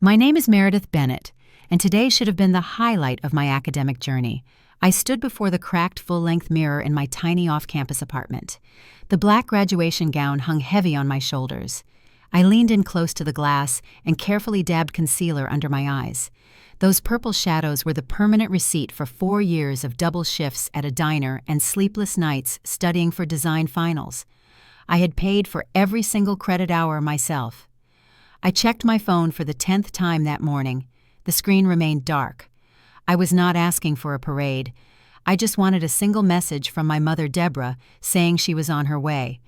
My name is Meredith Bennett, and today should have been the highlight of my academic journey. I stood before the cracked full-length mirror in my tiny off-campus apartment. The black graduation gown hung heavy on my shoulders. I leaned in close to the glass and carefully dabbed concealer under my eyes. Those purple shadows were the permanent receipt for 4 years of double shifts at a diner and sleepless nights studying for design finals. I had paid for every single credit hour myself. I checked my phone for the 10th time that morning. The screen remained dark. I was not asking for a parade. I just wanted a single message from my mother, Deborah, saying she was on her way.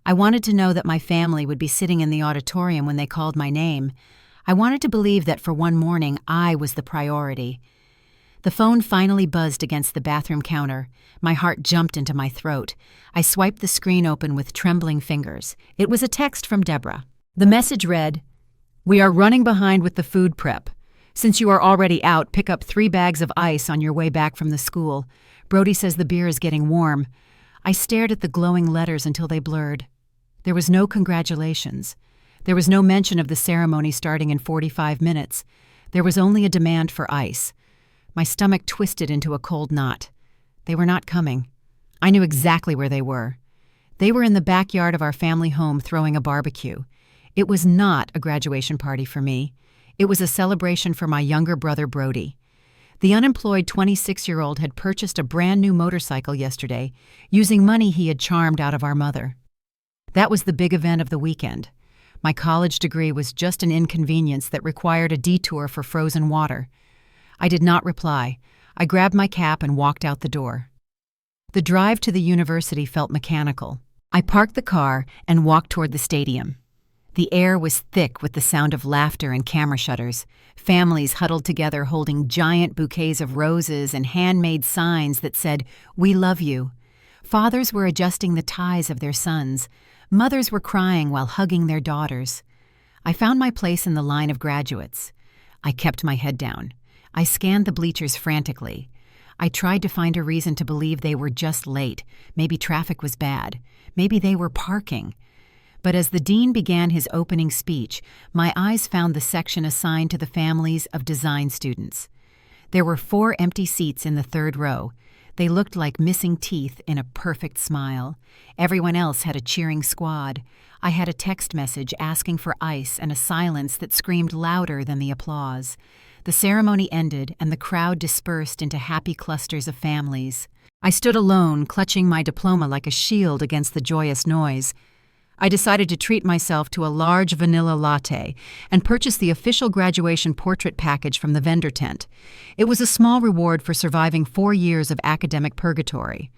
I wanted to know that my family would be sitting in the auditorium when they called my name. I wanted to believe that for one morning I was the priority. The phone finally buzzed against the bathroom counter. My heart jumped into my throat. I swiped the screen open with trembling fingers. It was a text from Deborah. The message read, "We are running behind with the food prep. Since you are already out, pick up 3 bags of ice on your way back from the school. Brody says the beer is getting warm." I stared at the glowing letters until they blurred. There was no congratulations. There was no mention of the ceremony starting in 45 minutes. There was only a demand for ice. My stomach twisted into a cold knot. They were not coming. I knew exactly where they were. They were in the backyard of our family home throwing a barbecue. It was not a graduation party for me. It was a celebration for my younger brother, Brody. The unemployed 26-year-old had purchased a brand new motorcycle yesterday, using money he had charmed out of our mother. That was the big event of the weekend. My college degree was just an inconvenience that required a detour for frozen water. I did not reply. I grabbed my cap and walked out the door. The drive to the university felt mechanical. I parked the car and walked toward the stadium. The air was thick with the sound of laughter and camera shutters. Families huddled together holding giant bouquets of roses and handmade signs that said, "We love you." Fathers were adjusting the ties of their sons. Mothers were crying while hugging their daughters. I found my place in the line of graduates. I kept my head down. I scanned the bleachers frantically. I tried to find a reason to believe they were just late. Maybe traffic was bad. Maybe they were parking. But as the dean began his opening speech, my eyes found the section assigned to the families of design students. There were 4 empty seats in the 3rd row. They looked like missing teeth in a perfect smile. Everyone else had a cheering squad. I had a text message asking for ice and a silence that screamed louder than the applause. The ceremony ended and the crowd dispersed into happy clusters of families. I stood alone, clutching my diploma like a shield against the joyous noise. I decided to treat myself to a large vanilla latte and purchase the official graduation portrait package from the vendor tent. It was a small reward for surviving 4 years of academic purgatory.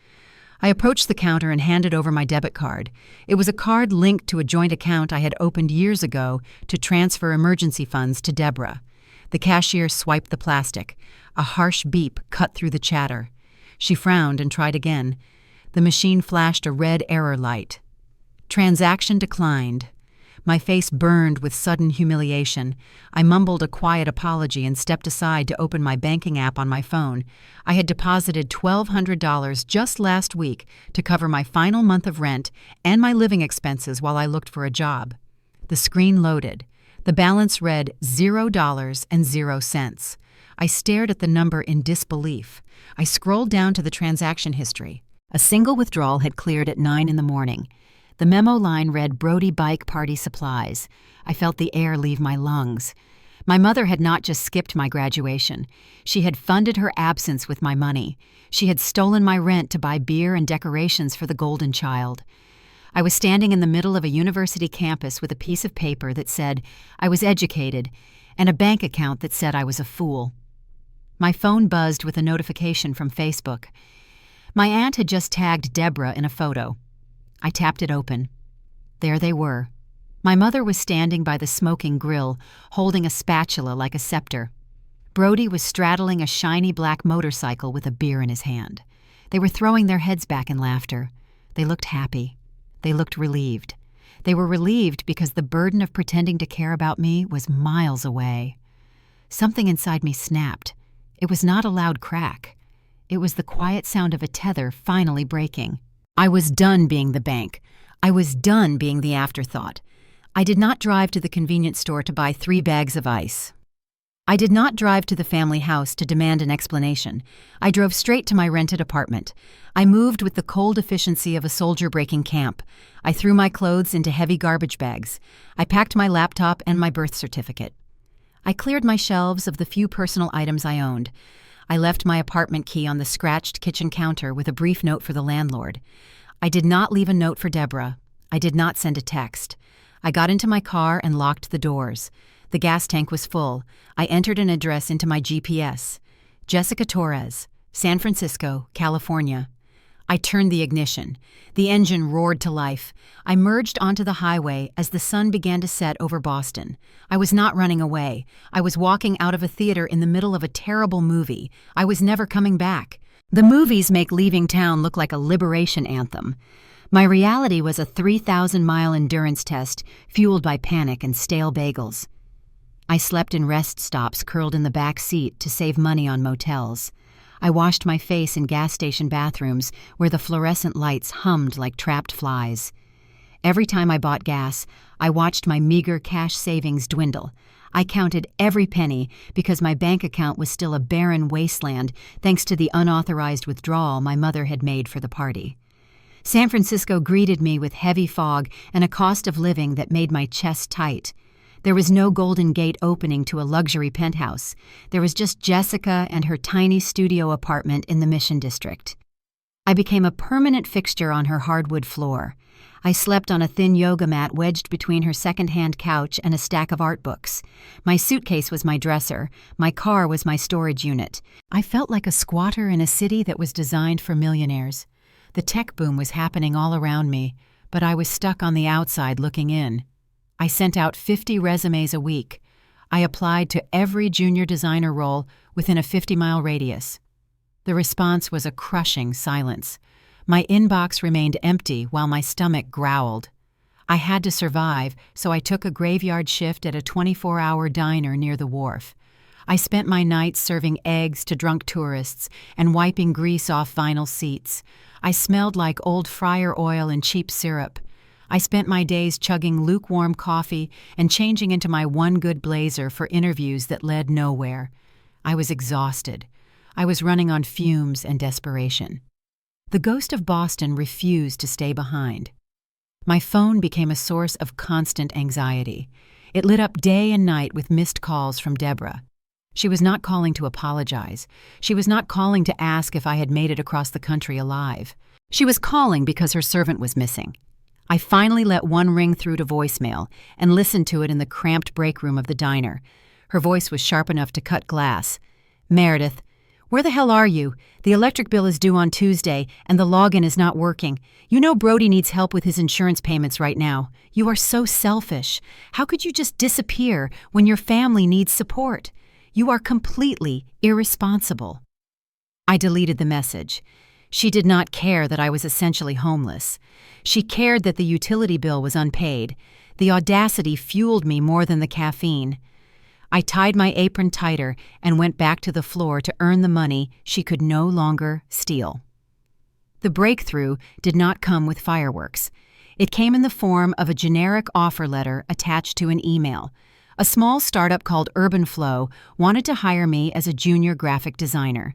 I approached the counter and handed over my debit card. It was a card linked to a joint account I had opened years ago to transfer emergency funds to Deborah. The cashier swiped the plastic. A harsh beep cut through the chatter. She frowned and tried again. The machine flashed a red error light. Transaction declined. My face burned with sudden humiliation. I mumbled a quiet apology and stepped aside to open my banking app on my phone. I had deposited $1,200 just last week to cover my final month of rent and my living expenses while I looked for a job. The screen loaded. The balance read $0.00. I stared at the number in disbelief. I scrolled down to the transaction history. A single withdrawal had cleared at 9 in the morning. The memo line read Brody Bike Party Supplies. I felt the air leave my lungs. My mother had not just skipped my graduation. She had funded her absence with my money. She had stolen my rent to buy beer and decorations for the golden child. I was standing in the middle of a university campus with a piece of paper that said I was educated and a bank account that said I was a fool. My phone buzzed with a notification from Facebook. My aunt had just tagged Deborah in a photo. I tapped it open. There they were. My mother was standing by the smoking grill, holding a spatula like a scepter. Brody was straddling a shiny black motorcycle with a beer in his hand. They were throwing their heads back in laughter. They looked happy. They looked relieved. They were relieved because the burden of pretending to care about me was miles away. Something inside me snapped. It was not a loud crack. It was the quiet sound of a tether finally breaking. I was done being the bank. I was done being the afterthought. I did not drive to the convenience store to buy 3 bags of ice. I did not drive to the family house to demand an explanation. I drove straight to my rented apartment. I moved with the cold efficiency of a soldier breaking camp. I threw my clothes into heavy garbage bags. I packed my laptop and my birth certificate. I cleared my shelves of the few personal items I owned. I left my apartment key on the scratched kitchen counter with a brief note for the landlord. I did not leave a note for Deborah. I did not send a text. I got into my car and locked the doors. The gas tank was full. I entered an address into my GPS. Jessica Torres, San Francisco, California. I turned the ignition. The engine roared to life. I merged onto the highway as the sun began to set over Boston. I was not running away. I was walking out of a theater in the middle of a terrible movie. I was never coming back. The movies make leaving town look like a liberation anthem. My reality was a 3,000-mile endurance test fueled by panic and stale bagels. I slept in rest stops curled in the back seat to save money on motels. I washed my face in gas station bathrooms where the fluorescent lights hummed like trapped flies. Every time I bought gas, I watched my meager cash savings dwindle. I counted every penny because my bank account was still a barren wasteland thanks to the unauthorized withdrawal my mother had made for the party. San Francisco greeted me with heavy fog and a cost of living that made my chest tight. There was no Golden Gate opening to a luxury penthouse. There was just Jessica and her tiny studio apartment in the Mission District. I became a permanent fixture on her hardwood floor. I slept on a thin yoga mat wedged between her second-hand couch and a stack of art books. My suitcase was my dresser. My car was my storage unit. I felt like a squatter in a city that was designed for millionaires. The tech boom was happening all around me, but I was stuck on the outside looking in. I sent out 50 resumes a week. I applied to every junior designer role within a 50-mile radius. The response was a crushing silence. My inbox remained empty while my stomach growled. I had to survive, so I took a graveyard shift at a 24-hour diner near the wharf. I spent my nights serving eggs to drunk tourists and wiping grease off vinyl seats. I smelled like old fryer oil and cheap syrup. I spent my days chugging lukewarm coffee and changing into my one good blazer for interviews that led nowhere. I was exhausted. I was running on fumes and desperation. The ghost of Boston refused to stay behind. My phone became a source of constant anxiety. It lit up day and night with missed calls from Deborah. She was not calling to apologize. She was not calling to ask if I had made it across the country alive. She was calling because her servant was missing. I finally let one ring through to voicemail and listened to it in the cramped break room of the diner. Her voice was sharp enough to cut glass. "Meredith, where the hell are you? The electric bill is due on Tuesday, and the login is not working. You know Brody needs help with his insurance payments right now. You are so selfish. How could you just disappear when your family needs support? You are completely irresponsible." I deleted the message. She did not care that I was essentially homeless. She cared that the utility bill was unpaid. The audacity fueled me more than the caffeine. I tied my apron tighter and went back to the floor to earn the money she could no longer steal. The breakthrough did not come with fireworks. It came in the form of a generic offer letter attached to an email. A small startup called Urban Flow wanted to hire me as a junior graphic designer.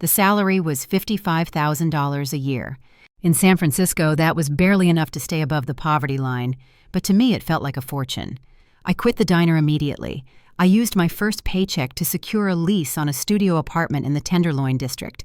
The salary was $55,000 a year. In San Francisco, that was barely enough to stay above the poverty line, but to me it felt like a fortune. I quit the diner immediately. I used my first paycheck to secure a lease on a studio apartment in the Tenderloin district.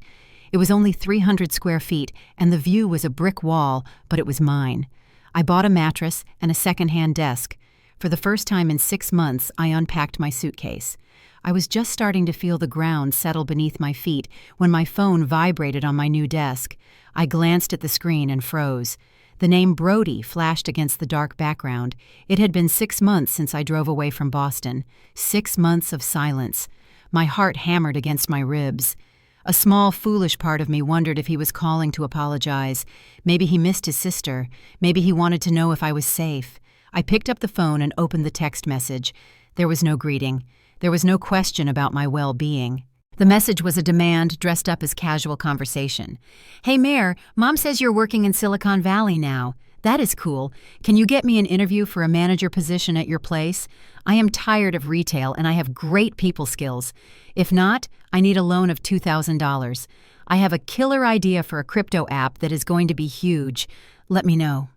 It was only 300 square feet, and the view was a brick wall, but it was mine. I bought a mattress and a second-hand desk. For the first time in 6 months, I unpacked my suitcase. I was just starting to feel the ground settle beneath my feet when my phone vibrated on my new desk. I glanced at the screen and froze. The name Brody flashed against the dark background. It had been 6 months since I drove away from Boston. 6 months of silence. My heart hammered against my ribs. A small, foolish part of me wondered if he was calling to apologize. Maybe he missed his sister. Maybe he wanted to know if I was safe. I picked up the phone and opened the text message. There was no greeting. There was no question about my well-being. The message was a demand dressed up as casual conversation. "Hey, Mayor, Mom says you're working in Silicon Valley now. That is cool. Can you get me an interview for a manager position at your place? I am tired of retail and I have great people skills. If not, I need a loan of $2,000. I have a killer idea for a crypto app that is going to be huge. Let me know.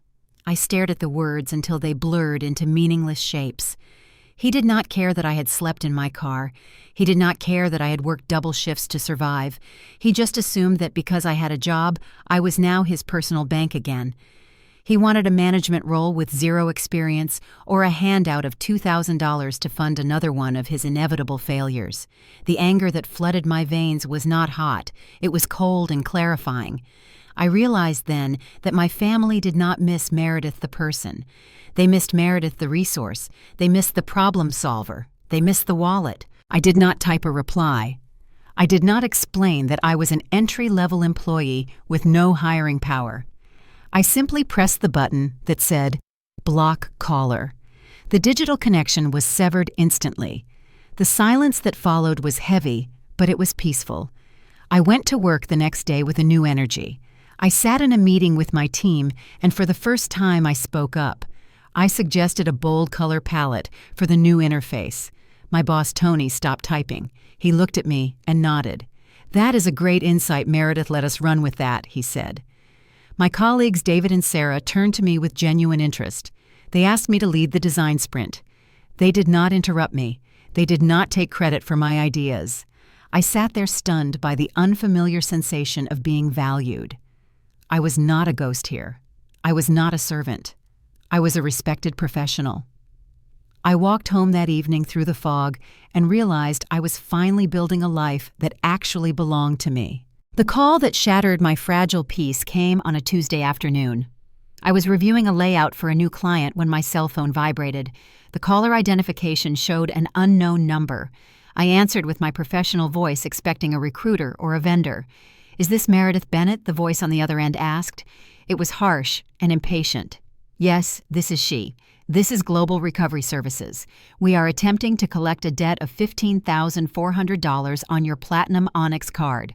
I stared at the words until they blurred into meaningless shapes. He did not care that I had slept in my car. He did not care that I had worked double shifts to survive. He just assumed that because I had a job, I was now his personal bank again. He wanted a management role with zero experience or a handout of $2,000 to fund another one of his inevitable failures. The anger that flooded my veins was not hot. It was cold and clarifying. I realized then that my family did not miss Meredith the person. They missed Meredith the resource. They missed the problem solver. They missed the wallet. I did not type a reply. I did not explain that I was an entry-level employee with no hiring power. I simply pressed the button that said, Block Caller. The digital connection was severed instantly. The silence that followed was heavy, but it was peaceful. I went to work the next day with a new energy. I sat in a meeting with my team, and for the first time I spoke up. I suggested a bold color palette for the new interface. My boss Tony stopped typing. He looked at me and nodded. "That is a great insight, Meredith. Let us run with that," he said. My colleagues David and Sarah turned to me with genuine interest. They asked me to lead the design sprint. They did not interrupt me. They did not take credit for my ideas. I sat there stunned by the unfamiliar sensation of being valued. I was not a ghost here. I was not a servant. I was a respected professional. I walked home that evening through the fog and realized I was finally building a life that actually belonged to me. The call that shattered my fragile peace came on a Tuesday afternoon. I was reviewing a layout for a new client when my cell phone vibrated. The caller identification showed an unknown number. I answered with my professional voice, expecting a recruiter or a vendor. "Is this Meredith Bennett?" the voice on the other end asked. It was harsh and impatient. "Yes, this is she. This is Global Recovery Services. We are attempting to collect a debt of $15,400 on your Platinum Onyx card.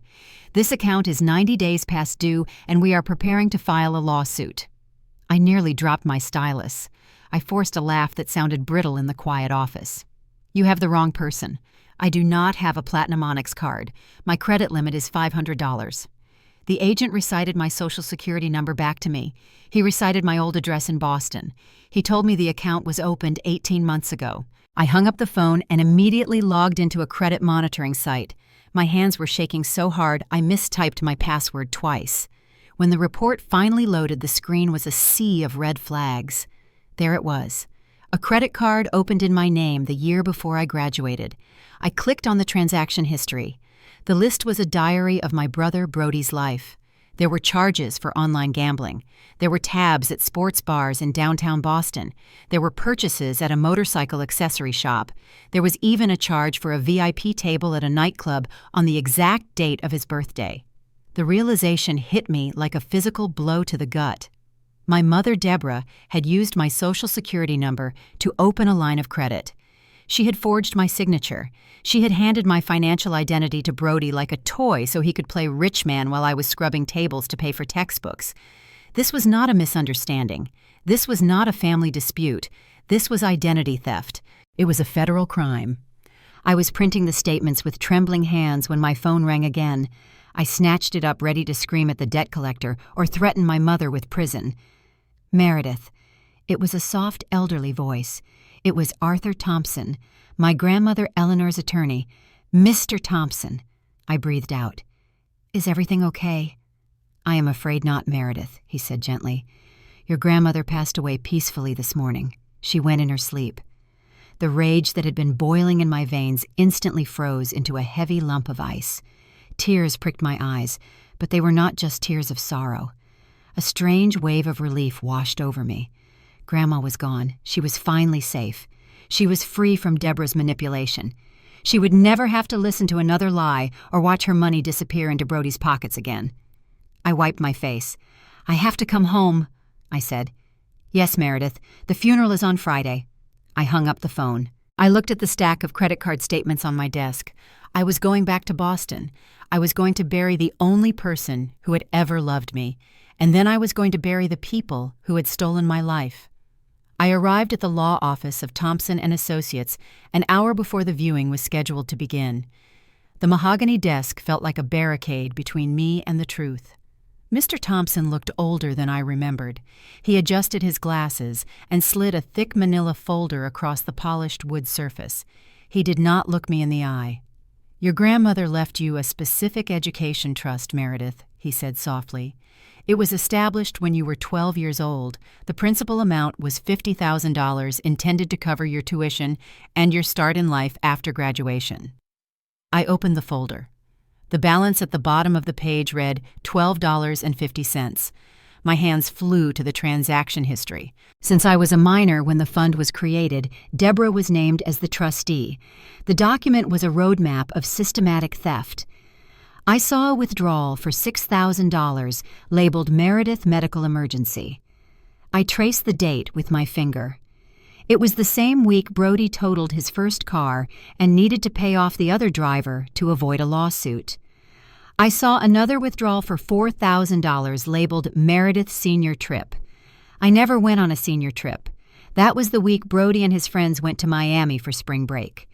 This account is 90 days past due, and we are preparing to file a lawsuit." I nearly dropped my stylus. I forced a laugh that sounded brittle in the quiet office. "You have the wrong person. I do not have a Platinum Onyx card. My credit limit is $500. The agent recited my Social Security number back to me. He recited my old address in Boston. He told me the account was opened 18 months ago. I hung up the phone and immediately logged into a credit monitoring site. My hands were shaking so hard I mistyped my password twice. When the report finally loaded, the screen was a sea of red flags. There it was. A credit card opened in my name the year before I graduated. I clicked on the transaction history. The list was a diary of my brother Brody's life. There were charges for online gambling. There were tabs at sports bars in downtown Boston. There were purchases at a motorcycle accessory shop. There was even a charge for a VIP table at a nightclub on the exact date of his birthday. The realization hit me like a physical blow to the gut. My mother, Deborah, had used my Social Security number to open a line of credit. She had forged my signature. She had handed my financial identity to Brody like a toy so he could play rich man while I was scrubbing tables to pay for textbooks. This was not a misunderstanding. This was not a family dispute. This was identity theft. It was a federal crime. I was printing the statements with trembling hands when my phone rang again. I snatched it up, ready to scream at the debt collector or threaten my mother with prison. "Meredith." It was a soft, elderly voice. It was Arthur Thompson, my grandmother Eleanor's attorney. "Mr. Thompson," I breathed out. "Is everything okay?" "I am afraid not, Meredith," he said gently. "Your grandmother passed away peacefully this morning. She went in her sleep." The rage that had been boiling in my veins instantly froze into a heavy lump of ice. Tears pricked my eyes, but they were not just tears of sorrow. A strange wave of relief washed over me. Grandma was gone. She was finally safe. She was free from Deborah's manipulation. She would never have to listen to another lie or watch her money disappear into Brody's pockets again. I wiped my face. "I have to come home," I said. "Yes, Meredith. The funeral is on Friday." I hung up the phone. I looked at the stack of credit card statements on my desk. I was going back to Boston. I was going to bury the only person who had ever loved me. And then I was going to bury the people who had stolen my life. I arrived at the law office of Thompson and Associates an hour before the viewing was scheduled to begin. The mahogany desk felt like a barricade between me and the truth. Mr. Thompson looked older than I remembered. He adjusted his glasses and slid a thick manila folder across the polished wood surface. He did not look me in the eye. "Your grandmother left you a specific education trust, Meredith," he said softly. "It was established when you were 12 years old. The principal amount was $50,000 intended to cover your tuition and your start in life after graduation." I opened the folder. The balance at the bottom of the page read $12.50. My hands flew to the transaction history. Since I was a minor when the fund was created, Deborah was named as the trustee. The document was a roadmap of systematic theft. I saw a withdrawal for $6,000 labeled Meredith Medical Emergency. I traced the date with my finger. It was the same week Brody totaled his first car and needed to pay off the other driver to avoid a lawsuit. I saw another withdrawal for $4,000 labeled Meredith Senior Trip. I never went on a senior trip. That was the week Brody and his friends went to Miami for spring break.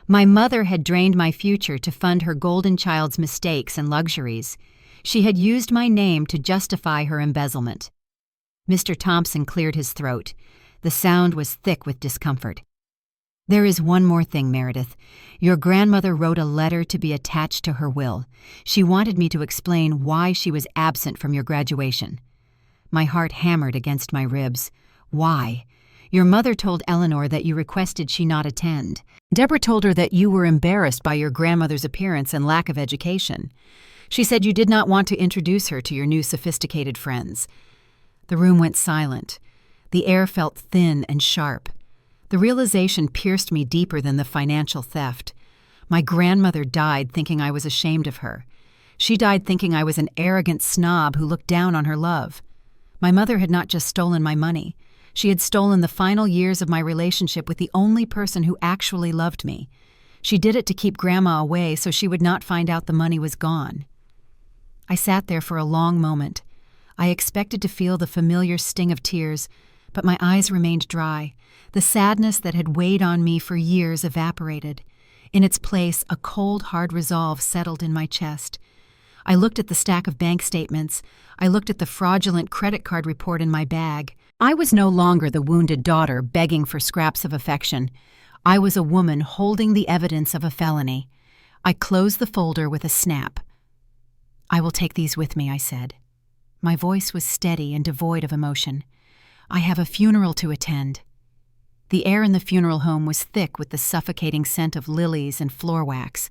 My mother had drained my future to fund her golden child's mistakes and luxuries. She had used my name to justify her embezzlement. Mr. Thompson cleared his throat. The sound was thick with discomfort. "There is one more thing, Meredith. Your grandmother wrote a letter to be attached to her will. She wanted me to explain why she was absent from your graduation." My heart hammered against my ribs. "Why? Your mother told Eleanor that you requested she not attend. Deborah told her that you were embarrassed by your grandmother's appearance and lack of education. She said you did not want to introduce her to your new sophisticated friends." The room went silent. The air felt thin and sharp. The realization pierced me deeper than the financial theft. My grandmother died thinking I was ashamed of her. She died thinking I was an arrogant snob who looked down on her love. My mother had not just stolen my money. She had stolen the final years of my relationship with the only person who actually loved me. She did it to keep Grandma away so she would not find out the money was gone. I sat there for a long moment. I expected to feel the familiar sting of tears, but my eyes remained dry. The sadness that had weighed on me for years evaporated. In its place, a cold, hard resolve settled in my chest. I looked at the stack of bank statements. I looked at the fraudulent credit card report in my bag. I was no longer the wounded daughter begging for scraps of affection. I was a woman holding the evidence of a felony. I closed the folder with a snap. "I will take these with me," I said. My voice was steady and devoid of emotion. "I have a funeral to attend." The air in the funeral home was thick with the suffocating scent of lilies and floor wax.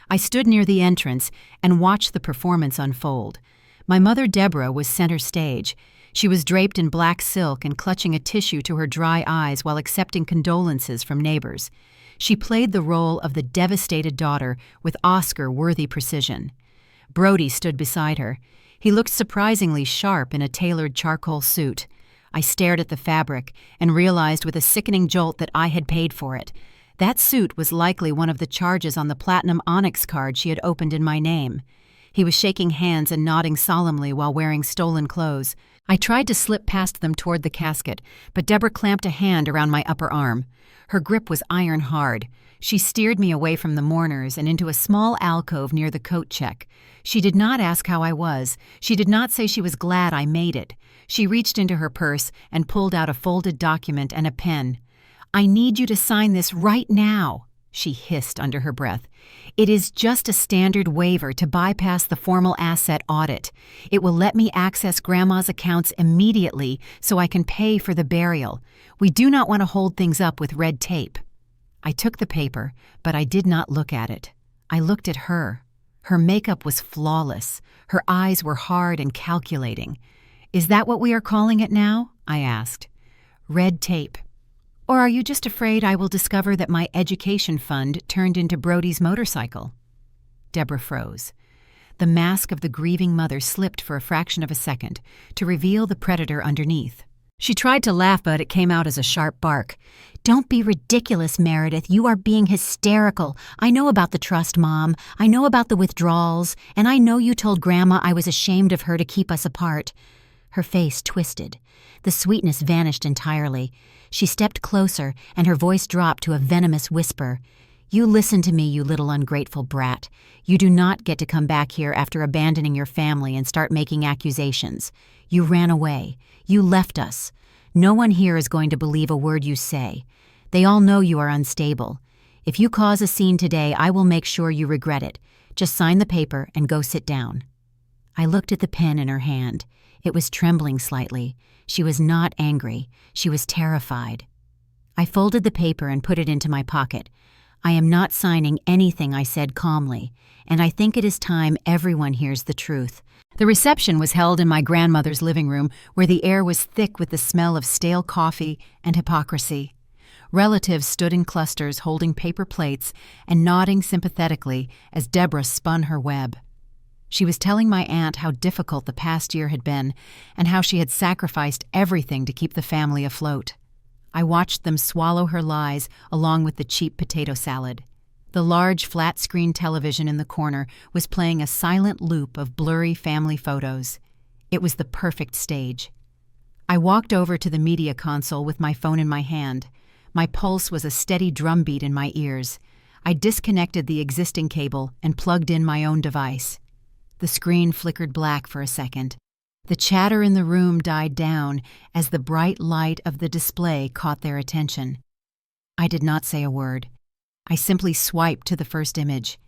I stood near the entrance and watched the performance unfold. My mother Deborah was center stage. She was draped in black silk and clutching a tissue to her dry eyes while accepting condolences from neighbors. She played the role of the devastated daughter with Oscar-worthy precision. Brody stood beside her. He looked surprisingly sharp in a tailored charcoal suit. I stared at the fabric and realized with a sickening jolt that I had paid for it. That suit was likely one of the charges on the platinum onyx card she had opened in my name. He was shaking hands and nodding solemnly while wearing stolen clothes. I tried to slip past them toward the casket, but Deborah clamped a hand around my upper arm. Her grip was iron hard. She steered me away from the mourners and into a small alcove near the coat check. She did not ask how I was. She did not say she was glad I made it. She reached into her purse and pulled out a folded document and a pen. "I need you to sign this right now," she hissed under her breath. "It is just a standard waiver to bypass the formal asset audit. It will let me access Grandma's accounts immediately so I can pay for the burial. We do not want to hold things up with red tape." I took the paper, but I did not look at it. I looked at her. Her makeup was flawless. Her eyes were hard and calculating. "Is that what we are calling it now?" I asked. "Red tape. Or are you just afraid I will discover that my education fund turned into Brody's motorcycle?" Deborah froze. The mask of the grieving mother slipped for a fraction of a second to reveal the predator underneath. She tried to laugh, but it came out as a sharp bark. Don't be ridiculous, Meredith. You are being hysterical. I know about the trust, Mom. I know about the withdrawals, and I know you told Grandma I was ashamed of her to keep us apart. Her face twisted. The sweetness vanished entirely. She stepped closer, and her voice dropped to a venomous whisper. You listen to me, you little ungrateful brat. You do not get to come back here after abandoning your family and start making accusations. You ran away. You left us. No one here is going to believe a word you say. They all know you are unstable. If you cause a scene today, I will make sure you regret it. Just sign the paper and go sit down. I looked at the pen in her hand. It was trembling slightly. She was not angry. She was terrified. I folded the paper and put it into my pocket. I am not signing anything, I said calmly, and I think it is time everyone hears the truth. The reception was held in my grandmother's living room, where the air was thick with the smell of stale coffee and hypocrisy. Relatives stood in clusters holding paper plates and nodding sympathetically as Deborah spun her web. She was telling my aunt how difficult the past year had been and how she had sacrificed everything to keep the family afloat. I watched them swallow her lies along with the cheap potato salad. The large flat-screen television in the corner was playing a silent loop of blurry family photos. It was the perfect stage. I walked over to the media console with my phone in my hand. My pulse was a steady drumbeat in my ears. I disconnected the existing cable and plugged in my own device. The screen flickered black for a second. The chatter in the room died down as the bright light of the display caught their attention. I did not say a word. I simply swiped to the first image.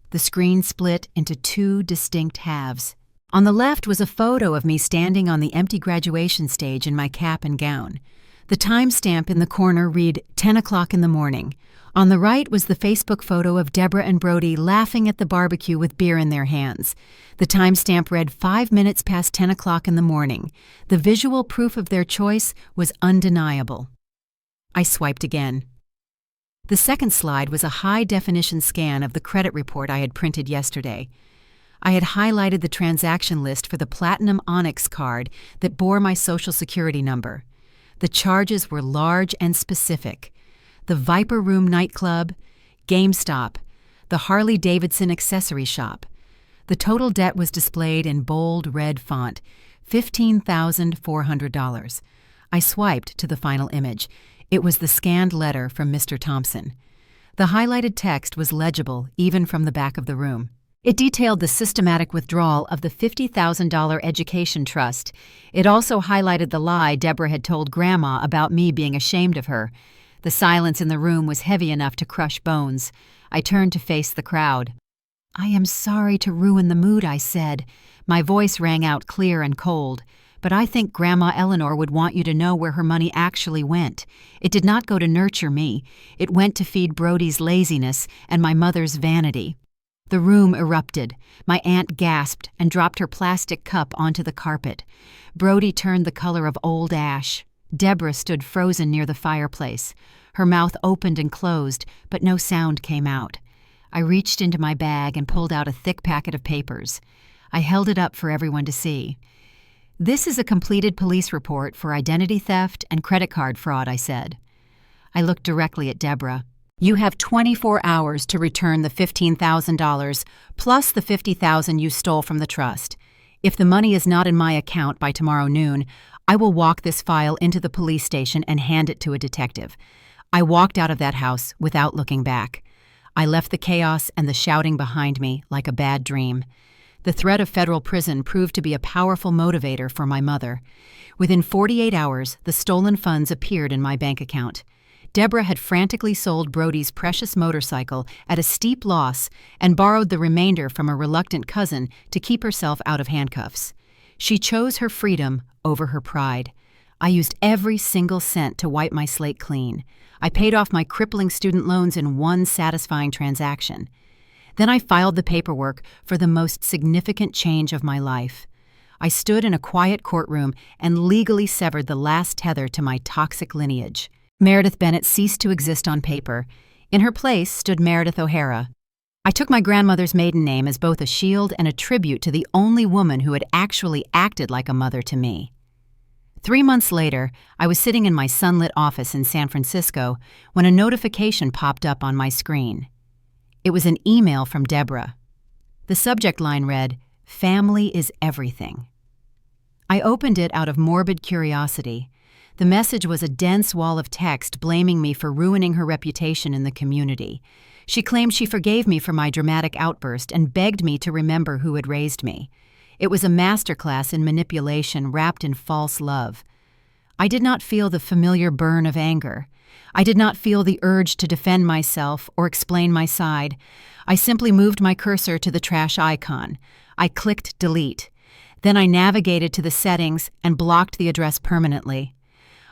The screen split into two distinct halves. On the left was a photo of me standing on the empty graduation stage in my cap and gown. The timestamp in the corner read 10 o'clock in the morning. On the right was the Facebook photo of Deborah and Brody laughing at the barbecue with beer in their hands. The timestamp read 5 minutes past 10 o'clock in the morning. The visual proof of their choice was undeniable. I swiped again. The second slide was a high-definition scan of the credit report I had printed yesterday. I had highlighted the transaction list for the Platinum Onyx card that bore my Social Security number. The charges were large and specific. The Viper Room nightclub, GameStop, the Harley-Davidson accessory shop. The total debt was displayed in bold red font, $15,400. I swiped to the final image. It was the scanned letter from Mr. Thompson. The highlighted text was legible even from the back of the room. It detailed the systematic withdrawal of the $50,000 education trust. It also highlighted the lie Deborah had told Grandma about me being ashamed of her. The silence in the room was heavy enough to crush bones. I turned to face the crowd. I am sorry to ruin the mood, I said. My voice rang out clear and cold. But I think Grandma Eleanor would want you to know where her money actually went. It did not go to nurture me. It went to feed Brody's laziness and my mother's vanity. The room erupted. My aunt gasped and dropped her plastic cup onto the carpet. Brody turned the color of old ash. Deborah stood frozen near the fireplace. Her mouth opened and closed, but no sound came out. I reached into my bag and pulled out a thick packet of papers. I held it up for everyone to see. This is a completed police report for identity theft and credit card fraud, I said. I looked directly at Deborah. You have 24 hours to return the $15,000 plus the $50,000 you stole from the trust. If the money is not in my account by tomorrow noon, I will walk this file into the police station and hand it to a detective. I walked out of that house without looking back. I left the chaos and the shouting behind me like a bad dream. The threat of federal prison proved to be a powerful motivator for my mother. Within 48 hours, the stolen funds appeared in my bank account. Deborah had frantically sold Brody's precious motorcycle at a steep loss and borrowed the remainder from a reluctant cousin to keep herself out of handcuffs. She chose her freedom over her pride. I used every single cent to wipe my slate clean. I paid off my crippling student loans in one satisfying transaction. Then I filed the paperwork for the most significant change of my life. I stood in a quiet courtroom and legally severed the last tether to my toxic lineage. Meredith Bennett ceased to exist on paper. In her place stood Meredith O'Hara. I took my grandmother's maiden name as both a shield and a tribute to the only woman who had actually acted like a mother to me. 3 months later, I was sitting in my sunlit office in San Francisco when a notification popped up on my screen. It was an email from Deborah. The subject line read, "Family is everything." I opened it out of morbid curiosity. The message was a dense wall of text blaming me for ruining her reputation in the community. She claimed she forgave me for my dramatic outburst and begged me to remember who had raised me. It was a masterclass in manipulation wrapped in false love. I did not feel the familiar burn of anger. I did not feel the urge to defend myself or explain my side. I simply moved my cursor to the trash icon. I clicked delete. Then I navigated to the settings and blocked the address permanently.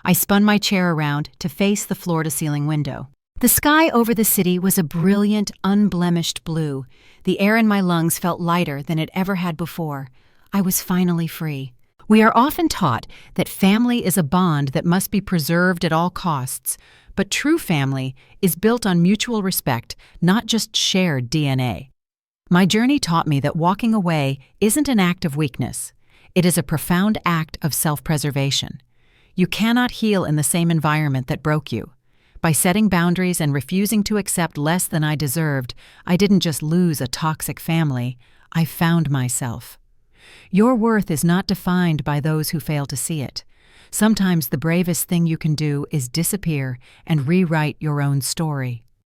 I spun my chair around to face the floor-to-ceiling window. The sky over the city was a brilliant, unblemished blue. The air in my lungs felt lighter than it ever had before. I was finally free. We are often taught that family is a bond that must be preserved at all costs, but true family is built on mutual respect, not just shared DNA. My journey taught me that walking away isn't an act of weakness. It is a profound act of self-preservation. You cannot heal in the same environment that broke you. By setting boundaries and refusing to accept less than I deserved, I didn't just lose a toxic family, I found myself. Your worth is not defined by those who fail to see it. Sometimes the bravest thing you can do is disappear and rewrite your own story.